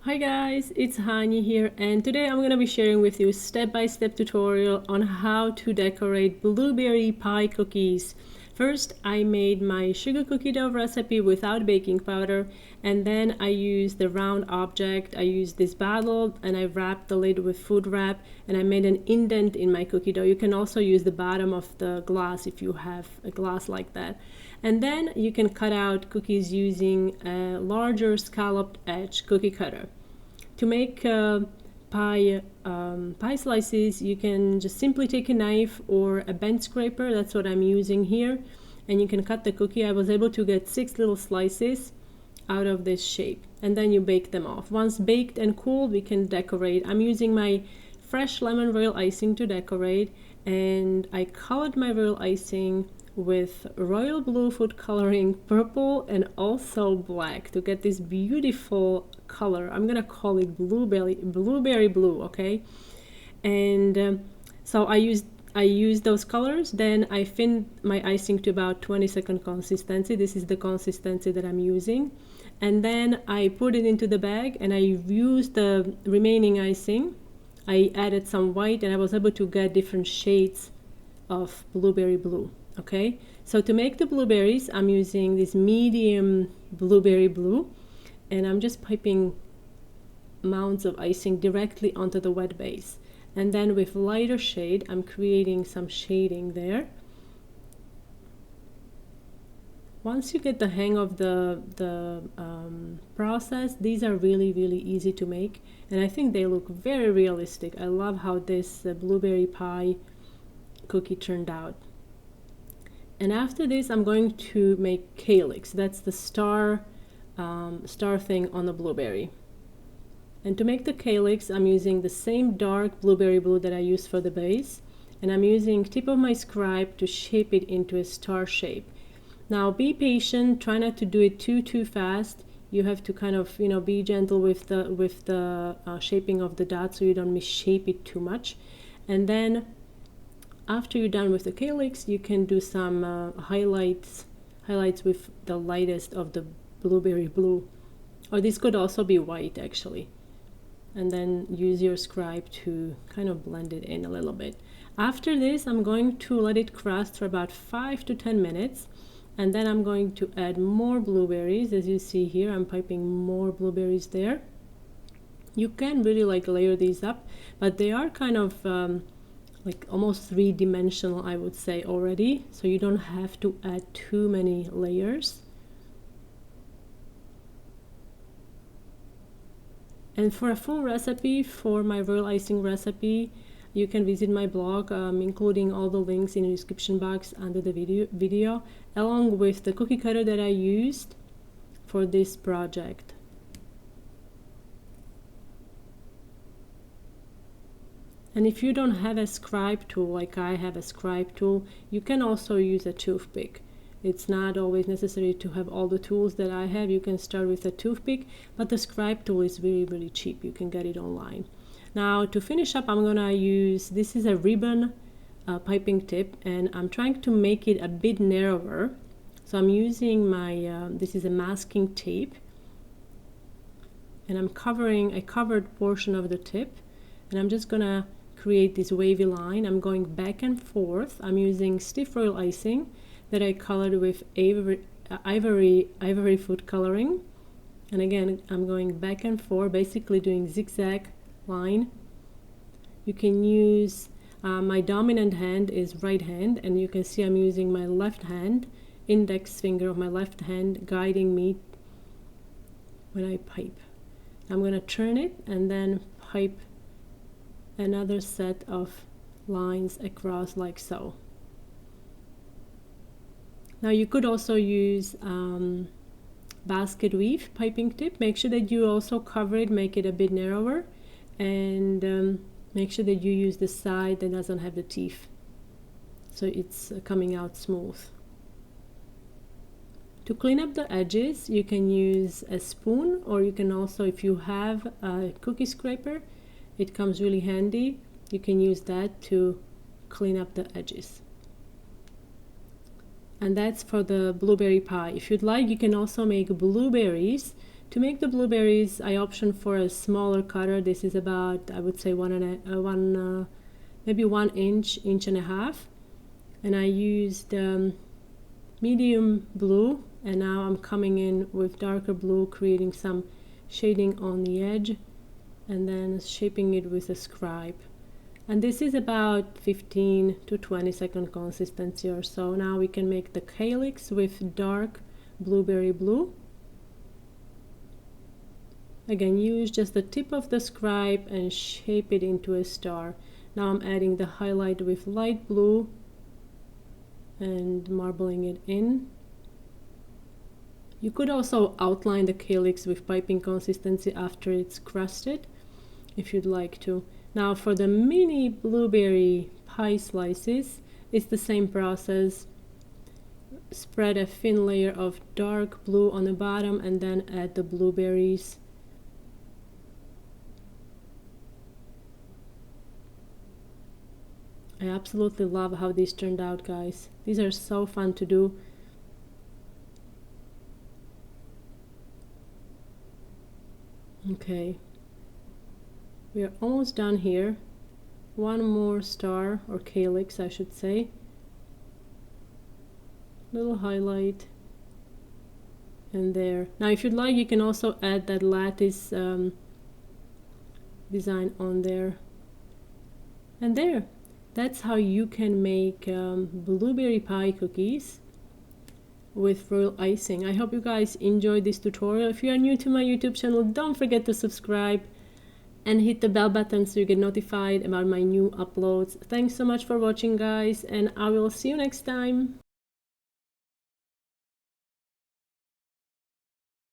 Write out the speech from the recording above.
Hi guys, it's Hani here, and today I'm going to be sharing with you a step-by-step tutorial on how to decorate blueberry pie cookies. First, I made my sugar cookie dough recipe without baking powder, and then I used the round object. I used this bottle and I wrapped the lid with food wrap, and I made an indent in my cookie dough. You can also use the bottom of the glass if you have a glass like that. And then you can cut out cookies using a larger scalloped edge cookie cutter. To make pie slices, you can just simply take a knife or a bench scraper. That's what I'm using here, and you can cut the cookie. I was able to get 6 little slices out of this shape, and then you bake them off. Once baked and cooled, we can decorate. I'm using my fresh lemon royal icing to decorate, and I colored my royal icing with royal blue food coloring, purple and also black to get this beautiful color. I'm gonna call it blueberry blue, okay? And so I used those colors. Then I thinned my icing to about 20-second consistency. This is the consistency that I'm using. And then I put it into the bag and I used the remaining icing. I added some white and I was able to get different shades of blueberry blue. Okay, so to make the blueberries, I'm using this medium blueberry blue, and I'm just piping mounds of icing directly onto the wet base. And then with lighter shade, I'm creating some shading there. Once you get the hang of the process, these are really easy to make, and I think they look very realistic. I love how this blueberry pie cookie turned out. And after this, I'm going to make Calyx. That's the star thing on the blueberry. And to make the Calyx, I'm using the same dark blueberry blue that I used for the base, and I'm using tip of my scribe to shape it into a star shape. Now be patient, try not to do it too fast. You have to kind of, be gentle with the shaping of the dot so you don't misshape it too much. And then after you're done with the Calyx, you can do some highlights with the lightest of the blueberry blue, or this could also be white actually, and then use your scribe to kind of blend it in a little bit. After this, I'm going to let it crust for about 5 to 10 minutes, and then I'm going to add more blueberries. As you see here, I'm piping more blueberries there. You can really layer these up, but they are kind of like almost three-dimensional, I would say, already, so you don't have to add too many layers. And for a full recipe, for my royal icing recipe, you can visit my blog, including all the links in the description box under the video, along with the cookie cutter that I used for this project. And if you don't have a scribe tool, like I have a scribe tool, you can also use a toothpick. It's not always necessary to have all the tools that I have. You can start with a toothpick, but the scribe tool is really cheap. You can get it online. Now to finish up, I'm gonna use, this is a ribbon piping tip, and I'm trying to make it a bit narrower. So I'm using my, this is a masking tape, and I covered portion of the tip, and I'm just gonna create this wavy line. I'm going back and forth. I'm using stiff royal icing that I colored with ivory food coloring, and again I'm going back and forth, basically doing zigzag line. You can use my dominant hand is right hand, and you can see I'm using my left hand, index finger of my left hand guiding me when I pipe. I'm going to turn it and then pipe another set of lines across like so. Now you could also use basket weave piping tip. Make sure that you also cover it, make it a bit narrower, and make sure that you use the side that doesn't have the teeth, so it's coming out smooth. To clean up the edges, you can use a spoon, or you can also, if you have a cookie scraper, it comes really handy. You can use that to clean up the edges. And that's for the blueberry pie. If you'd like, you can also make blueberries To make the blueberries, I option for a smaller cutter. This is about, I would say, maybe 1 inch, inch and a half. And I used medium blue, and now I'm coming in with darker blue, creating some shading on the edge, and then shaping it with a scribe. And this is about 15 to 20 second consistency or so. Now we can make the calyx with dark blueberry blue. Again, use just the tip of the scribe and shape it into a star. Now I'm adding the highlight with light blue and marbling it in. You could also outline the calyx with piping consistency after it's crusted, if you'd like to. Now for the mini blueberry pie slices, it's the same process. Spread a thin layer of dark blue on the bottom and then add the blueberries. I absolutely love how these turned out, guys. These are so fun to do. Okay, we are almost done here. One more star, or calyx I should say. Little highlight. And there. Now if you'd like, you can also add that lattice design on there. And there. That's how you can make blueberry pie cookies with royal icing. I hope you guys enjoyed this tutorial. If you are new to my YouTube channel, don't forget to subscribe and hit the bell button so you get notified about my new uploads. Thanks so much for watching, guys, and I will see you next time.